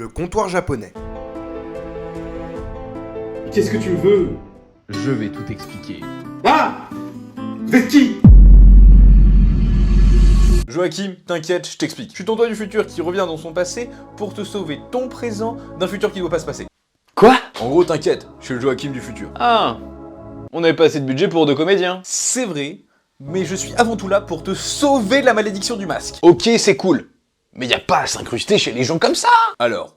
le comptoir japonais. Qu'est-ce que tu veux? Je vais tout expliquer. Ah! Vous êtes qui? Joachim, t'inquiète, je t'explique. Je suis ton toi du futur qui revient dans son passé pour te sauver ton présent d'un futur qui doit pas se passer. Quoi? En gros, t'inquiète, je suis le Joachim du futur. Ah, on n'avait pas assez de budget pour 2 comédiens. C'est vrai, mais je suis avant tout là pour te sauver de la malédiction du masque. Ok, c'est cool. Mais y a pas à s'incruster chez les gens comme ça. Alors,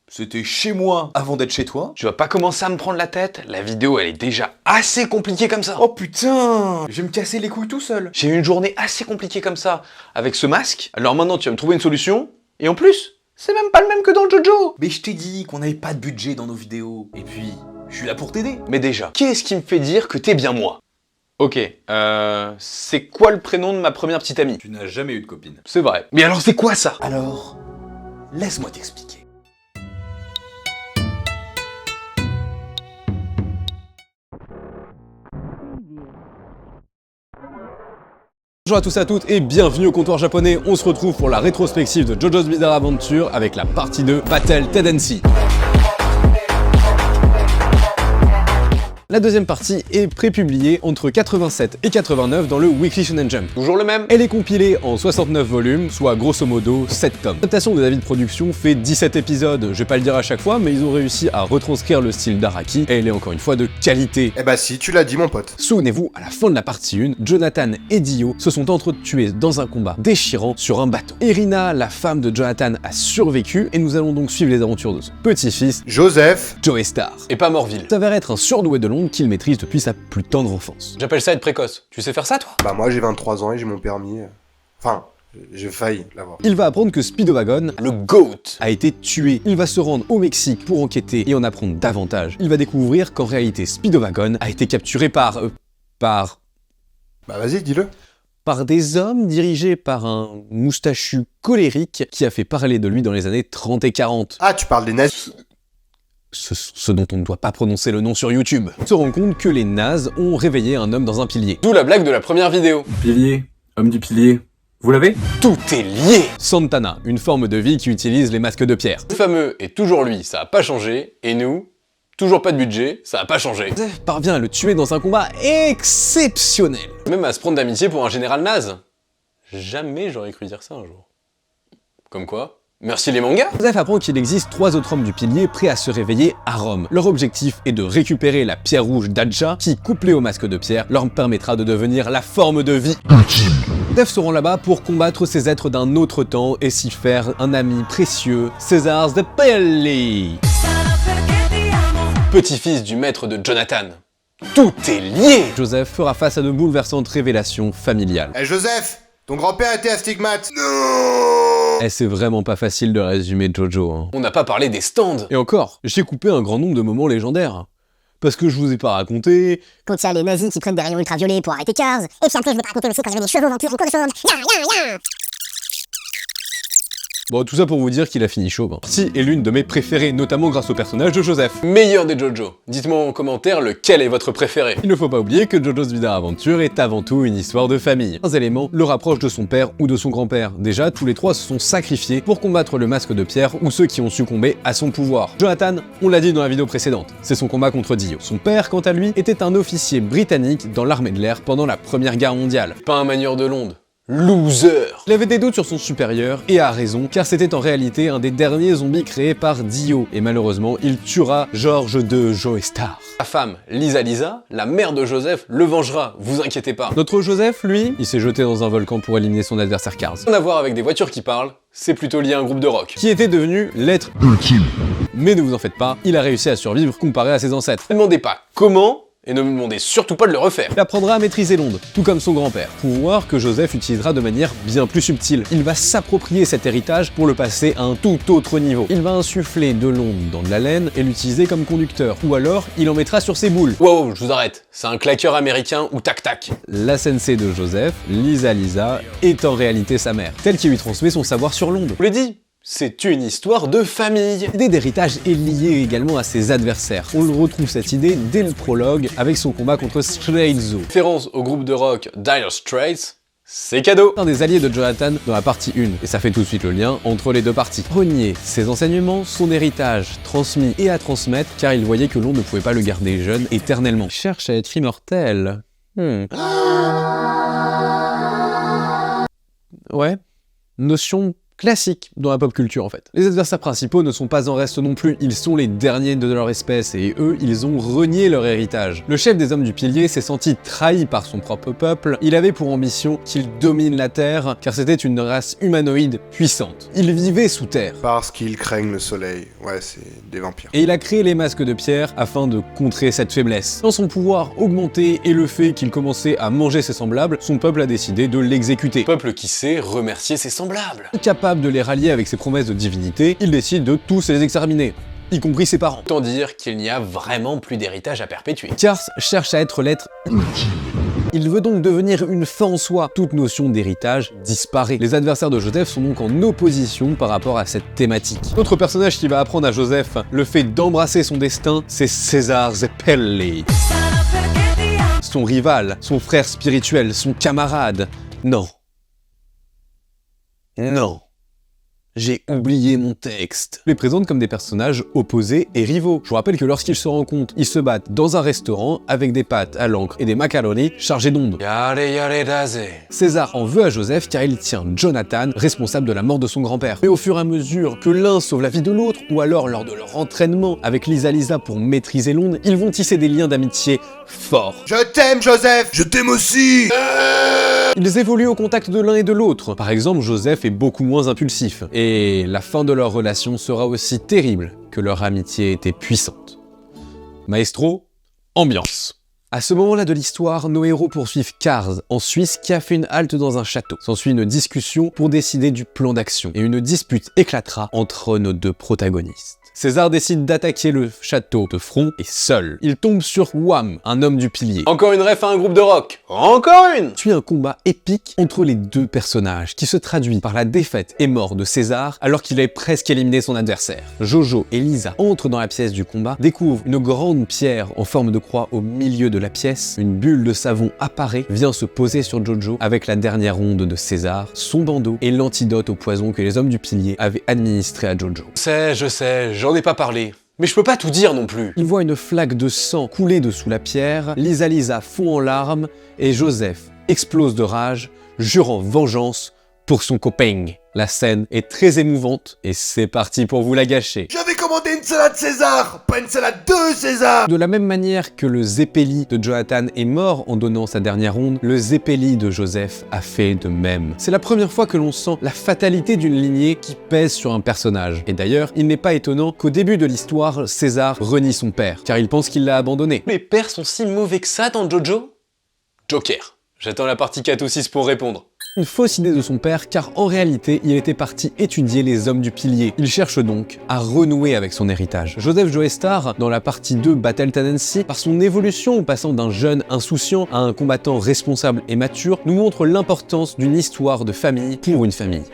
c'était chez moi avant d'être chez toi. Tu vas pas commencer à me prendre la tête. La vidéo, elle est déjà assez compliquée comme ça. Oh putain, je vais me casser les couilles tout seul. J'ai eu une journée assez compliquée comme ça, avec ce masque. Alors maintenant, tu vas me trouver une solution. Et en plus, c'est même pas le même que dans le Jojo. Mais je t'ai dit qu'on n'avait pas de budget dans nos vidéos. Et puis, je suis là pour t'aider. Mais déjà, qu'est-ce qui me fait dire que t'es bien moi? Ok, c'est quoi le prénom de ma première petite amie? Tu n'as jamais eu de copine. C'est vrai. Mais alors c'est quoi ça? Alors, laisse-moi t'expliquer. Bonjour à tous et à toutes et bienvenue au comptoir japonais. On se retrouve pour la rétrospective de JoJo's Bizarre Adventure avec la partie 2 Battle Tendency. La deuxième partie est prépubliée entre 87 et 89 dans le Weekly Shonen Jump. Toujours le même? Elle est compilée en 69 volumes, soit grosso modo 7 tomes. L'adaptation des avis de production fait 17 épisodes, je vais pas le dire à chaque fois, mais ils ont réussi à retranscrire le style d'Araki, et elle est encore une fois de qualité. Eh bah si, tu l'as dit mon pote. Souvenez-vous, à la fin de la partie 1, Jonathan et Dio se sont entretués dans un combat déchirant sur un bateau. Irina, la femme de Jonathan, a survécu, et nous allons donc suivre les aventures de son petit-fils, Joseph. Joestar. Et pas Morville. S'avère être un surdoué de l'ombre qu'il maîtrise depuis sa plus tendre enfance. J'appelle ça être précoce. Tu sais faire ça, toi? Bah moi j'ai 23 ans et j'ai mon permis. Enfin, j'ai failli l'avoir. Il va apprendre que Speedowagon Le GOAT. a été tué. Il va se rendre au Mexique pour enquêter et en apprendre davantage. Il va découvrir qu'en réalité Speedowagon a été capturé par Bah vas-y, dis-le. des hommes dirigés par un moustachu colérique qui a fait parler de lui dans les années 30 et 40. Ah, tu parles des nazis. Ce dont on ne doit pas prononcer le nom sur YouTube. On se rend compte que les nazes ont réveillé un homme dans un pilier. D'où la blague de la première vidéo. Pilier, homme du pilier. Vous l'avez? Tout est lié. Santana, une forme de vie qui utilise les masques de pierre. Le fameux est toujours lui, ça a pas changé. Et nous, toujours pas de budget, ça a pas changé. Joseph parvient à le tuer dans un combat exceptionnel. Même à se prendre d'amitié pour un général naze. Jamais j'aurais cru dire ça un jour. Comme quoi, merci les mangas. Joseph apprend qu'il existe 3 autres hommes du pilier prêts à se réveiller à Rome. Leur objectif est de récupérer la pierre rouge d'Adja qui, couplée au masque de pierre, leur permettra de devenir la forme de vie ultime. Joseph se rend là-bas pour combattre ces êtres d'un autre temps et s'y faire un ami précieux, César de Pelli. Petit-fils du maître de Jonathan. Tout est lié. Joseph fera face à de bouleversantes révélations familiales. Eh Joseph, ton grand-père était astigmate. Non. Et c'est vraiment pas facile de résumer Jojo, hein. On n'a pas parlé des stands. Et encore, j'ai coupé un grand nombre de moments légendaires. Parce que je vous ai pas raconté... Quand il y a les nazis qui prennent des rayons ultraviolets pour arrêter Cars. Et puis après, je vais te raconter aussi quand il y avait des chevaux ventus en cours de sonde. Ya. Bon, tout ça pour vous dire qu'il a fini chauve. Si est l'une de mes préférées, notamment grâce au personnage de Joseph. Meilleur des Jojo. Dites-moi en commentaire lequel est votre préféré. Il ne faut pas oublier que JoJo's Bizarre Adventure est avant tout une histoire de famille. Un élément le rapproche de son père ou de son grand-père. Déjà, tous les 3 se sont sacrifiés pour combattre le masque de pierre ou ceux qui ont succombé à son pouvoir. Jonathan, on l'a dit dans la vidéo précédente, c'est son combat contre Dio. Son père, quant à lui, était un officier britannique dans l'armée de l'air pendant la Première Guerre mondiale. Pas un manieur de l'onde. Loser. Il avait des doutes sur son supérieur, et a raison, car c'était en réalité un des derniers zombies créés par Dio, et malheureusement, il tuera George de Joestar. Sa femme, Lisa, la mère de Joseph, le vengera, vous inquiétez pas. Notre Joseph, lui, il s'est jeté dans un volcan pour éliminer son adversaire Cars, Rien à voir avec des voitures qui parlent, c'est plutôt lié à un groupe de rock. qui était devenu l'être ultime. Mais ne vous en faites pas, il a réussi à survivre comparé à ses ancêtres. Ne me demandez pas comment, et ne me demandez surtout pas de le refaire. Il apprendra à maîtriser l'onde, tout comme son grand-père, pouvoir que Joseph utilisera de manière bien plus subtile. Il va s'approprier cet héritage pour le passer à un tout autre niveau. Il va insuffler de l'onde dans de la laine et l'utiliser comme conducteur, ou alors il en mettra sur ses boules. Wow, je vous arrête, c'est un claqueur américain ou tac-tac. La sensei de Joseph, Lisa, est en réalité sa mère, telle qui lui transmet son savoir sur l'onde. Je vous l'ai dit, c'est une histoire de famille. L'idée d'héritage est liée également à ses adversaires. On le retrouve cette idée dès le prologue avec son combat contre Straizo. Référence au groupe de rock Dire Straits, c'est cadeau. Un des alliés de Jonathan dans la partie 1, et ça fait tout de suite le lien entre les deux parties. Renier ses enseignements, son héritage, transmis et à transmettre, car il voyait que l'on ne pouvait pas le garder jeune éternellement. Il cherche à être immortel. Ouais, notion classique dans la pop culture en fait. Les adversaires principaux ne sont pas en reste non plus, ils sont les derniers de leur espèce et eux, ils ont renié leur héritage. Le chef des hommes du pilier s'est senti trahi par son propre peuple, il avait pour ambition qu'il domine la Terre car c'était une race humanoïde puissante. Il vivait sous terre. Parce qu'ils craignent le soleil. Ouais, c'est des vampires. Et il a créé les masques de pierre afin de contrer cette faiblesse. Quand son pouvoir augmentait et le fait qu'il commençait à manger ses semblables, son peuple a décidé de l'exécuter. Peuple qui sait remercier ses semblables. Capable de les rallier avec ses promesses de divinité, il décide de tous les exterminer, y compris ses parents. Autant dire qu'il n'y a vraiment plus d'héritage à perpétuer. Kars cherche à être l'être ultime. Il veut donc devenir une fin en soi. Toute notion d'héritage disparaît. Les adversaires de Joseph sont donc en opposition par rapport à cette thématique. L'autre personnage qui va apprendre à Joseph le fait d'embrasser son destin, c'est César Zeppelli. Son rival, son frère spirituel, son camarade. Non. Non. J'ai oublié mon texte. Les présente comme des personnages opposés et rivaux. Je vous rappelle que lorsqu'ils se rencontrent, ils se battent dans un restaurant avec des pâtes à l'encre et des macaronis chargés d'ondes. Yare daze. César en veut à Joseph car il tient Jonathan responsable de la mort de son grand-père. Mais au fur et à mesure que l'un sauve la vie de l'autre, ou alors lors de leur entraînement avec Lisa pour maîtriser l'onde, ils vont tisser des liens d'amitié forts. Je t'aime, Joseph. Je t'aime aussi. Ils évoluent au contact de l'un et de l'autre. Par exemple, Joseph est beaucoup moins impulsif. Et la fin de leur relation sera aussi terrible que leur amitié était puissante. Maestro, ambiance. À ce moment-là de l'histoire, nos héros poursuivent Kars en Suisse qui a fait une halte dans un château. S'ensuit une discussion pour décider du plan d'action et une dispute éclatera entre nos deux protagonistes. César décide d'attaquer le château de front et seul. Il tombe sur Wham, un homme du pilier. Encore une ref à un groupe de rock. Encore une. Suit un combat épique entre les deux personnages qui se traduit par la défaite et mort de César alors qu'il avait presque éliminé son adversaire. Jojo et Lisa entrent dans la pièce du combat, découvrent une grande pierre en forme de croix au milieu de la pièce. Une bulle de savon apparaît, vient se poser sur Jojo avec la dernière onde de César, son bandeau et l'antidote au poison que les hommes du pilier avaient administré à Jojo. Je sais, j'en ai pas parlé. Mais je peux pas tout dire non plus. Il voit une flaque de sang couler dessous la pierre, Lisa fond en larmes et Joseph explose de rage, jurant vengeance pour son copain. La scène est très émouvante et c'est parti pour vous la gâcher. J'avais commandé une salade César, pas une salade de César. De la même manière que le Zeppeli de Jonathan est mort en donnant sa dernière onde, le Zeppeli de Joseph a fait de même. C'est la première fois que l'on sent la fatalité d'une lignée qui pèse sur un personnage. Et d'ailleurs, il n'est pas étonnant qu'au début de l'histoire, César renie son père, car il pense qu'il l'a abandonné. Les pères sont si mauvais que ça dans Jojo? Joker. J'attends la partie 4 ou 6 pour répondre. Une fausse idée de son père car en réalité il était parti étudier les hommes du pilier. Il cherche donc à renouer avec son héritage. Joseph Joestar, dans la partie 2 Battle Tendency, par son évolution en passant d'un jeune insouciant à un combattant responsable et mature, nous montre l'importance d'une histoire de famille pour une famille.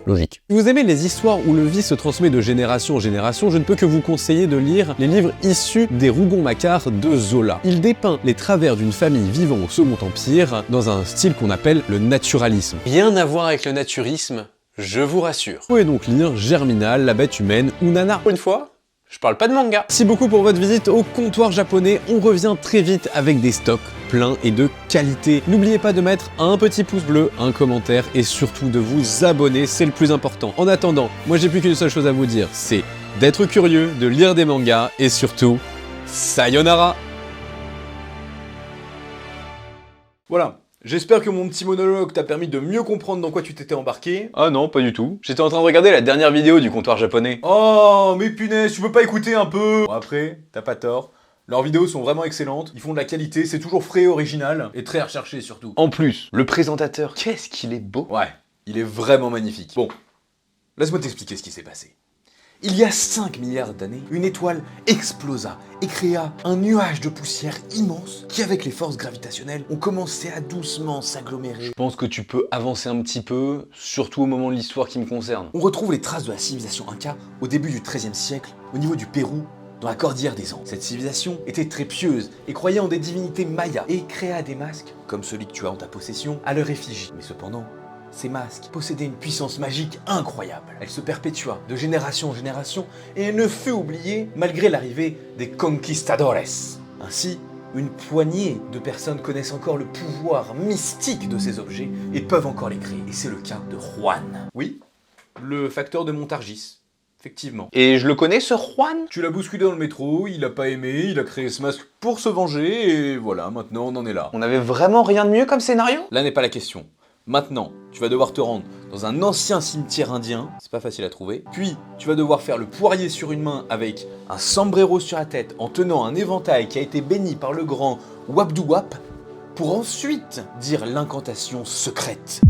Logique. Si vous aimez les histoires où le vice se transmet de génération en génération, je ne peux que vous conseiller de lire les livres issus des Rougon-Macquart de Zola. Il dépeint les travers d'une famille vivant au Second Empire dans un style qu'on appelle le naturalisme. Rien à voir avec le naturisme, je vous rassure. Vous pouvez donc lire Germinal, La Bête Humaine ou Nana. Pour une fois, je parle pas de manga. Merci beaucoup pour votre visite au comptoir japonais. On revient très vite avec des stocks pleins et de qualité. N'oubliez pas de mettre un petit pouce bleu, un commentaire et surtout de vous abonner, c'est le plus important. En attendant, moi j'ai plus qu'une seule chose à vous dire, c'est d'être curieux, de lire des mangas et surtout, sayonara! Voilà. J'espère que mon petit monologue t'a permis de mieux comprendre dans quoi tu t'étais embarqué. Ah non, pas du tout. J'étais en train de regarder la dernière vidéo du comptoir japonais. Oh, mais punaise, tu peux pas écouter un peu? Bon, après, t'as pas tort. Leurs vidéos sont vraiment excellentes, ils font de la qualité, c'est toujours frais et original, et très recherché surtout. En plus, le présentateur, qu'est-ce qu'il est beau. Ouais, il est vraiment magnifique. Bon, laisse-moi t'expliquer ce qui s'est passé. Il y a 5 milliards d'années, une étoile explosa et créa un nuage de poussière immense qui, avec les forces gravitationnelles, ont commencé à doucement s'agglomérer. Je pense que tu peux avancer un petit peu, surtout au moment de l'histoire qui me concerne. On retrouve les traces de la civilisation Inca au début du XIIIe siècle, au niveau du Pérou dans la cordillère des Andes. Cette civilisation était très pieuse et croyait en des divinités mayas et créa des masques, comme celui que tu as en ta possession, à leur effigie. Mais cependant, ces masques possédaient une puissance magique incroyable. Elle se perpétua de génération en génération et elle ne fut oubliée malgré l'arrivée des conquistadores. Ainsi, une poignée de personnes connaissent encore le pouvoir mystique de ces objets et peuvent encore les créer. Et c'est le cas de Juan. Oui, le facteur de Montargis. Effectivement. Et je le connais, ce Juan? Tu l'as bousculé dans le métro, il a pas aimé, il a créé ce masque pour se venger, et voilà, maintenant on en est là. On avait vraiment rien de mieux comme scénario? Là n'est pas la question. Maintenant, tu vas devoir te rendre dans un ancien cimetière indien, c'est pas facile à trouver, puis tu vas devoir faire le poirier sur une main avec un sombrero sur la tête en tenant un éventail qui a été béni par le grand Wabdouwap, pour ensuite dire l'incantation secrète.